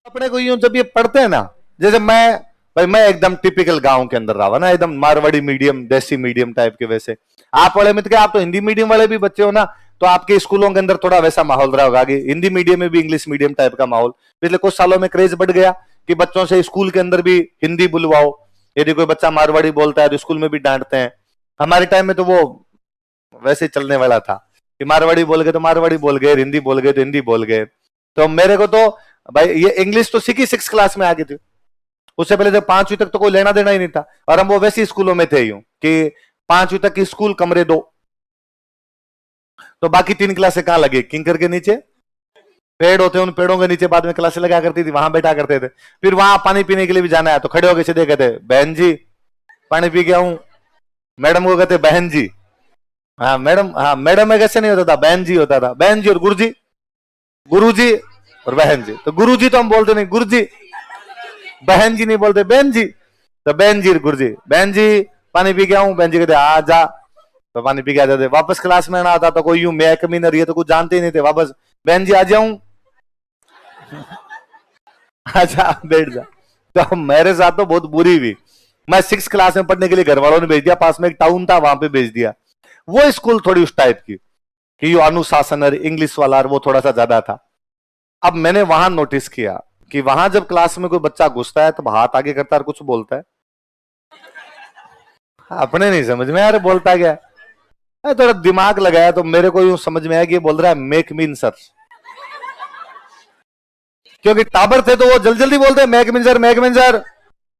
अपने को यूं जब ये पढ़ते हैं ना, जैसे मैं एकदम टिपिकल गांव के अंदर रहा ना, एकदम मारवाड़ी मीडियम देसी मीडियम टाइप के। वैसे आप वाले मित्र आप तो हिंदी मीडियम वाले भी बच्चे हो ना, तो आपके स्कूलों के अंदर थोड़ा वैसा माहौल रहा होगा कि हिंदी मीडियम में भी इंग्लिश मीडियम टाइप का माहौल। पिछले कुछ सालों में क्रेज बढ़ गया कि बच्चों से स्कूल के अंदर भी हिंदी बुलवाओ। यदि कोई बच्चा मारवाड़ी बोलता है तो स्कूल में भी डांटते हैं। हमारे टाइम में तो वो वैसे चलने वाला था कि मारवाड़ी बोल गए तो मारवाड़ी बोल गए, हिंदी बोल गए तो हिंदी बोल गए। तो मेरे को तो भाई ये इंग्लिश तो सीखी 6 क्लास में आ गई थी। उससे पहले तो 5वीं तक तो कोई लेना देना ही नहीं था। और हम वो वैसे स्कूलों में थे यूं कि 5वीं तक की स्कूल कमरे 2, तो बाकी 3 क्लासें कहां लगी? किंकर के नीचे पेड़ होते, उन पेड़ों के नीचे बाद में क्लासें लगा करती थी, वहां बैठा करते थे। फिर वहां पानी पीने के लिए भी जाना है तो खड़े होकर सीधे कहते बहन जी पानी पी के आऊं। मैडम को कहते बहन जी। हाँ मैडम, हाँ मैडम में कैसे नहीं होता था, बहन जी होता था। बहन जी और गुरुजी, गुरुजी और बहन जी। तो गुरुजी तो हम बोलते नहीं, गुरुजी। बहन जी नहीं बोलते, बहन जी। तो बहन जी गुरुजी, बहन जी पानी पी के आऊं। बहन जी कहते आ जा, तो पानी पी के आ जाते। वापस क्लास में आना आता तो कोई यूं मैं कमीनर ये तो कुछ जानते ही नहीं थे। वापस बहन जी आ जाऊं, अच्छा बैठ जा। तो मेरे साथ तो बहुत बुरी हुई। मैं 6 क्लास में पढ़ने के लिए घर वालों ने भेज दिया, पास में एक टाउन था वहां पे भेज दिया। वो स्कूल थोड़ी उस टाइप की कि यो अनुशासन और इंग्लिश वाला वो थोड़ा सा ज्यादा था। अब मैंने वहां नोटिस किया कि वहां जब क्लास में कोई बच्चा घुसता है तो हाथ आगे करता है और कुछ बोलता है, अपने नहीं समझ में यार बोलता क्या है। थोड़ा दिमाग लगाया तो मेरे को यूं समझ में आया कि ये बोल रहा है मेक मीन सर। क्योंकि टाबर थे तो वो जल्दी जल्दी बोलते हैं make mean sir, make mean sir.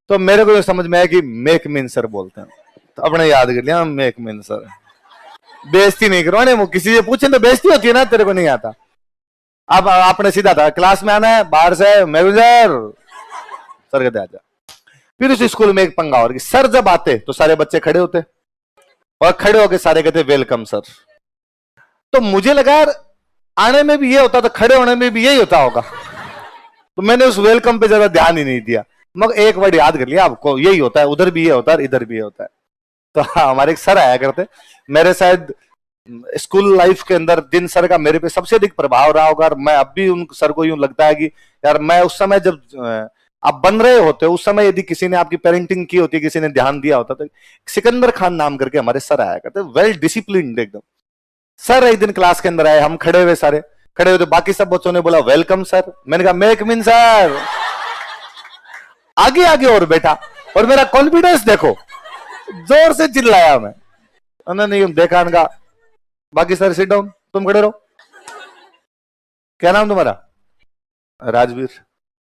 तो मेरे को समझ में आया कि मेक मीन सर बोलते हैं, तो अपने याद कर लिया मेक मीन सर। बेइज्जती नहीं करवाने, वो किसी से पूछे तो बेइज्जती होती है ना, तेरे को नहीं आता। अब आपने सीधा था क्लास में आना है, बाहर से मेक मीन सर, सर कहते आजा। फिर उस स्कूल में एक पंगा और कि सर जब आते तो सारे बच्चे खड़े होते और खड़े होके सारे कहते वेलकम सर। तो मुझे लगा यार आने में भी ये होता तो खड़े होने में भी यही होता होगा, तो मैंने उस वेलकम पे ज्यादा ध्यान ही नहीं दिया। मगर एक वर्ड याद कर लिया, आपको यही होता है, उधर भी ये होता है इधर भी ये होता है। तो हाँ, हमारे एक सर आया करते, मेरे शायद स्कूल लाइफ के अंदर जिन सर का मेरे पे सबसे अधिक प्रभाव रहा होगा, और मैं अब भी उन सर को यूं लगता है कि यार मैं उस समय जब आप बन रहे होते उस समय यदि किसी ने आपकी पेरेंटिंग की होती, किसी ने ध्यान दिया होता, तो सिकंदर खान नाम करके हमारे सर आया करते, वेल डिसिप्लिन्ड एकदम सर। एक दिन क्लास के अंदर आए, हम खड़े हुए, सारे खड़े हुए, तो बाकी सब बच्चों ने बोला वेलकम सर। मैंने कहा मेक मीन सर, आगे आगे और बैठा, और मेरा कॉन्फिडेंस देखो, जोर से चिल्लाया मैं। उन्होंने देखा, उनका बाकी सर सिट डाउन, तुम खड़े रहो। क्या नाम तुम्हारा? राजवीर।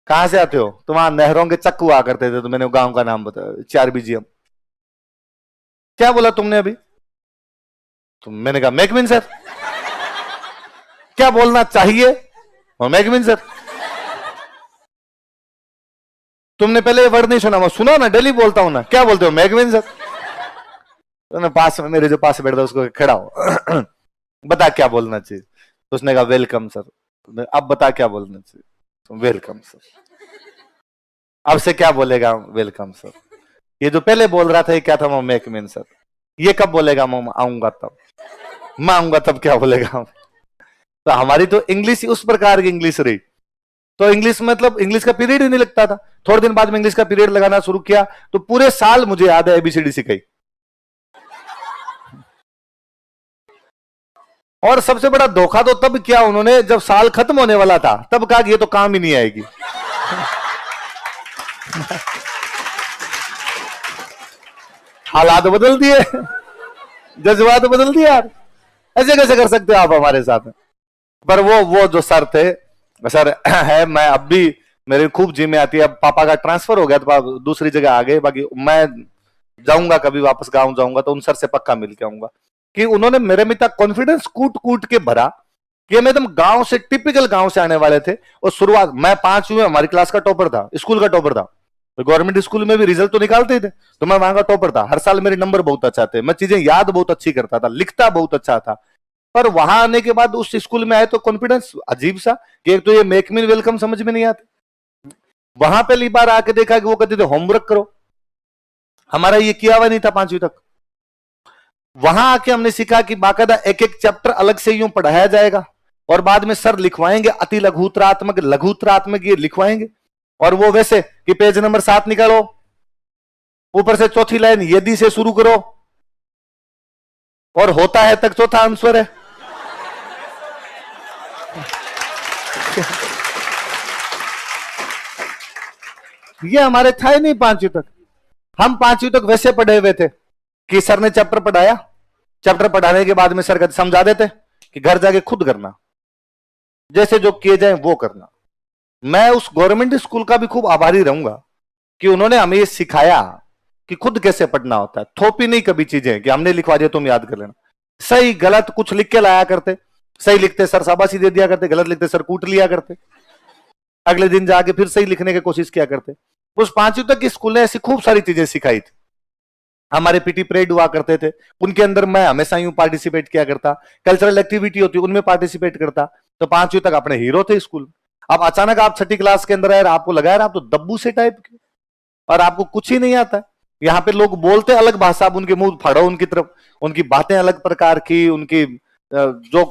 कहां से आते हो? तुम वहां नहरों के चक्कू आ करते थे, तो मैंने गांव का नाम बताया, 4 BGM। क्या बोला तुमने अभी? तो मैंने कहा मेक मीन सर। क्या बोलना चाहिए? और मेक मीन सर। तुमने पहले ये वर्ड नहीं सुना? मैं सुना ना, डेली बोलता हूं ना। क्या बोलते हो? Make mean sir. तो पास में मेरे जो पास बैठा उसको खड़ा हो बता क्या बोलना चाहिए? तो उसने कहा वेलकम सर। अब बता क्या बोलना चाहिए? तो वेलकम सर। अब से क्या बोलेगा? Welcome sir. ये जो पहले बोल रहा था ये क्या था? वो मेक मीन सर। ये कब बोलेगा? मैं आऊंगा तब। मैं आऊंगा तब क्या बोलेगा? तो हमारी तो इंग्लिश उस प्रकार की इंग्लिश रही, तो इंग्लिश मतलब इंग्लिश का पीरियड ही नहीं लगता था। थोड़े दिन बाद में इंग्लिश का पीरियड लगाना शुरू किया, तो पूरे साल मुझे याद है ABCD सिखाई। और सबसे बड़ा धोखा तो तब किया उन्होंने जब साल खत्म होने वाला था, तब कहा कि ये तो काम ही नहीं आएगी। हालात बदल दिए, जज्बात बदल दिए यार। ऐसे कैसे कर सकते हो आप हमारे साथ? पर वो जो सर थे, सर है, मैं अब भी मेरी खूब जी में आती है। अब पापा का ट्रांसफर हो गया तो दूसरी जगह आ गए, बाकी मैं जाऊंगा कभी वापस गांव जाऊंगा तो उन सर से पक्का मिल के आऊंगा, कि उन्होंने मेरे में इतना कॉन्फिडेंस कूट कूट के भरा कि मैं एकदम गांव से, टिपिकल गांव से आने वाले थे। और शुरुआत मैं 5वीं में हमारी क्लास का टॉपर था, स्कूल का टॉपर था। तो गवर्नमेंट स्कूल में भी रिजल्ट तो निकालते ही थे, तो मैं वहां का टॉपर था। हर साल मेरे नंबर बहुत अच्छा थे, मैं चीजें याद बहुत अच्छी करता था, लिखता बहुत अच्छा था। पर वहां आने के बाद उस स्कूल में आए तो कॉन्फिडेंस अजीब सा, कि एक तो ये मेक मी वेलकम समझ में नहीं आते। वहां पहली बार आके देखा कि वो कहते थे होमवर्क करो, हमारा ये किया हुआ नहीं था 5वीं तक। वहां आके हमने सीखा कि बाकायदा एक एक चैप्टर अलग से यूं पढ़ाया जाएगा, और बाद में सर लिखवाएंगे अति लघुत्रात्मक, लघुत्रात्मक ये लिखवाएंगे। और वो वैसे कि पेज नंबर 7 निकालो, ऊपर से चौथी लाइन यदि से शुरू करो, और होता है तक चौथा आंसर है। ये हमारे था ही नहीं 5वीं तक। हम 5वीं तक वैसे पढ़े हुए थे कि सर ने चैप्टर पढ़ाया, चैप्टर पढ़ाने के बाद में सर समझा देते कि घर जाके खुद करना, जैसे जो किए जाए वो करना। मैं उस गवर्नमेंट स्कूल का भी खूब आभारी रहूंगा कि उन्होंने हमें ये सिखाया कि खुद कैसे पढ़ना होता है। थोपी नहीं कभी चीजें कि हमने लिखवा दिया तुम याद कर लेना। सही गलत कुछ लिख के लाया करते, सही लिखते सर शाबाशी दे दिया करते, गलत लिखते सर कूट लिया करते, अगले दिन जाके फिर सही लिखने की कोशिश किया करते। उस 5वीं तक की स्कूल ने ऐसी खूब सारी चीजें सिखाई थी। हमारे पीटी परेड हुआ करते थे, उनके अंदर मैं हमेशा यूं पार्टिसिपेट किया करता, कल्चरल एक्टिविटी होती उनमें पार्टिसिपेट करता। तो 5वीं तक अपने हीरो थे स्कूल। अब अचानक आप 6ठी क्लास के अंदर आए, आपको लगा यार आप तो दब्बू से टाइप के, और आपको कुछ ही नहीं आता। यहाँ पे लोग बोलते अलग भाषा, आप उनके मुंह फाड़ो उनकी तरफ, उनकी बातें अलग प्रकार की, उनकी जो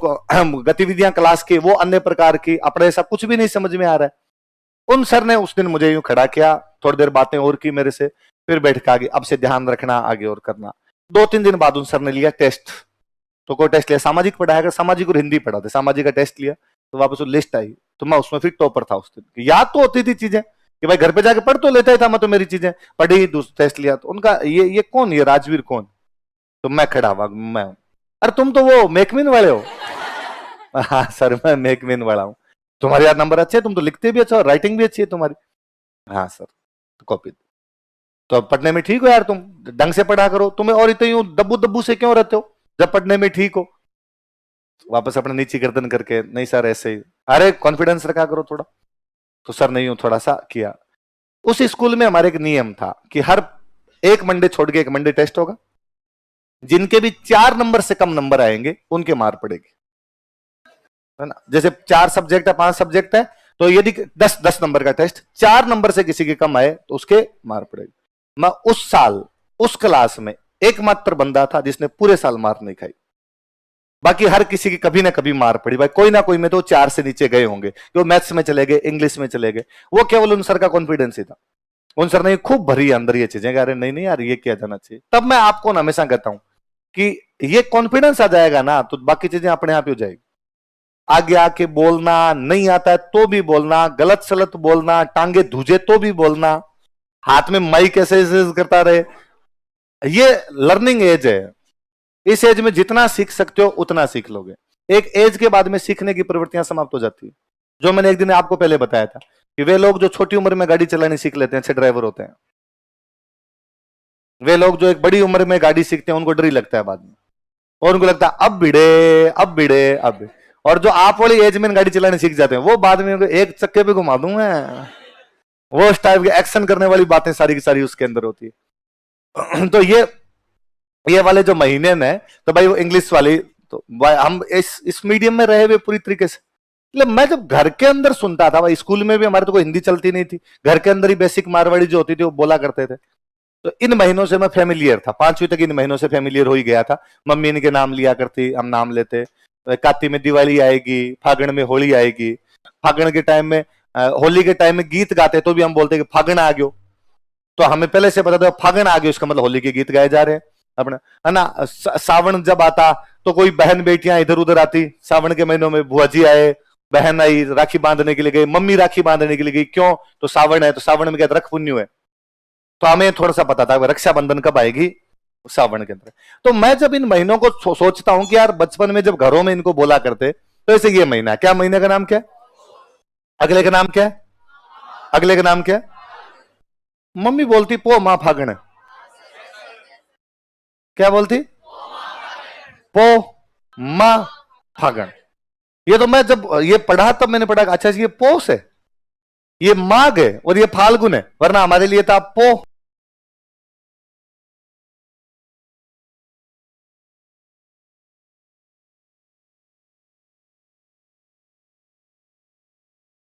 गतिविधियां क्लास की वो अन्य प्रकार की, अपने ऐसा कुछ भी नहीं समझ में आ रहा है। उन सर ने उस दिन मुझे यूं खड़ा किया, थोड़ी देर बातें और की मेरे से, फिर बैठ के आगे अब से ध्यान रखना, आगे और करना। 2-3 दिन बाद उन सर ने लिया टेस्ट। तो कोई टेस्ट लिया, सामाजिक पढ़ाया कर, सामाजिक और हिंदी पढ़ाते, सामाजिक का टेस्ट लिया तो वापस वो लिस्ट आई, तो मैं उसमें फिर टॉपर था उस दिन। याद तो होती थी चीजें कि भाई घर पे जाके पढ़ तो लेता ही था मैं, तो मेरी चीजें पढ़ी, टेस्ट लिया। तो उनका ये कौन, ये राजवीर कौन? तो मैं खड़ा हुआ, मैं, अरे तुम तो वो मेकमिन वाले हो। हाँ सर मैं मेकमिन वाला हूँ। तुम्हारे यार नंबर अच्छे, तुम तो लिखते भी अच्छा और राइटिंग भी अच्छी है तुम्हारी। हाँ सर, तो कॉपी। तो अब पढ़ने में ठीक हो यार, तुम ढंग से पढ़ा करो, तुम्हें और इतने दब्बू दब्बू से क्यों रहते हो जब पढ़ने में ठीक हो। वापस अपने नीचे गर्दन करके, नहीं सर ऐसे ही, अरे कॉन्फिडेंस रखा करो थोड़ा। तो सर ने यूं थोड़ा सा किया। उस स्कूल में हमारे एक नियम था कि हर एक मंडे छोड़ के एक मंडे टेस्ट होगा, जिनके भी 4 नंबर से कम नंबर आएंगे उनके मार पड़ेगी, है ना। जैसे 4 सब्जेक्ट है, 5 सब्जेक्ट है, तो यदि 10 नंबर का टेस्ट 4 नंबर से किसी के कम आए तो उसके मार पड़ेगी। मैं उस साल उस क्लास में एकमात्र बंदा था जिसने पूरे साल मार नहीं खाई, बाकी हर किसी की कभी ना कभी मार पड़ी। भाई कोई ना कोई में तो 4 से नीचे गए होंगे, वो मैथ्स में चले गए, इंग्लिश में चले गए। वो केवल उन सर का कॉन्फिडेंस ही था। उन सर ने खूब भरी अंदर ये चीजें, अरे नहीं नहीं यार ये किया जाना चाहिए। तब मैं आपको हमेशा कहता हूं कि ये कॉन्फिडेंस आ जाएगा ना तो बाकी चीजें अपने आप ही हो जाएगी। आगे आके बोलना, नहीं आता है तो भी बोलना, गलत सलत बोलना, टांगे धुजे तो भी बोलना, हाथ में माइक ऐसे करता रहे, ये लर्निंग एज है। इस एज में जितना सीख सकते हो उतना सीख लोगे। एक एज के बाद में सीखने की प्रवृत्तियां समाप्त हो जाती है। जो मैंने एक दिन आपको पहले बताया था कि वे लोग जो छोटी उम्र में गाड़ी चलानी सीख लेते हैं, अच्छे ड्राइवर होते हैं। वे लोग जो एक बड़ी उम्र में गाड़ी सीखते हैं उनको डर ही लगता है बाद में, और उनको लगता है अब भिड़े अब भिड़े अब भिड़े। और जो आप वाली एज में गाड़ी चलाने सीख जाते हैं वो बाद में एक चक्के पे घुमा दूं मैं, वो उस टाइप के एक्शन करने वाली बातें सारी की सारी उसके अंदर होती है। तो ये वाले जो महीने में, तो भाई वो इंग्लिश वाली, तो हम इस मीडियम में रहे हुए पूरी तरीके से। मतलब मैं जब घर के अंदर सुनता था, भाई स्कूल में भी हमारे तो कोई हिंदी चलती नहीं थी, घर के अंदर ही बेसिक मारवाड़ी जो होती थी वो बोला करते थे। तो इन महीनों से मैं फेमिलियर था, 5वीं तक इन महीनों से फेमिलियर हो ही गया था। मम्मी इनके नाम लिया करती, हम नाम लेते। काती में दिवाली आएगी, फागण में होली आएगी, फागण के टाइम में होली के टाइम में गीत गाते तो भी हम बोलते कि फागण आ गयो। तो हमें पहले से पता था फागण आ गयो इसका मतलब होली के गीत गाए जा रहे हैं अपने, है ना। सावन जब आता तो कोई बहन बेटियां इधर उधर आती, सावन के महीनों में बुआ जी आए, बहन आई, राखी बांधने के लिए गई, मम्मी राखी बांधने के लिए गई, क्यों तो सावन है, तो सावन में क्या रख पुण्य है। तो हमें थोड़ा सा पता था रक्षाबंधन कब आएगी, सावन के अंदर। तो मैं जब इन महीनों को सोचता हूं कि यार बचपन में जब घरों में इनको बोला करते, तो ऐसे ये महीना क्या, महीने का नाम क्या, अगले का नाम क्या, अगले का नाम क्या, मम्मी बोलती पो मां फागण, क्या बोलती, पो मां फागण। ये तो मैं जब ये पढ़ा तब मैंने पढ़ा अच्छा ये पोस है, ये माघ है और ये फाल्गुन है, वरना हमारे लिए था पो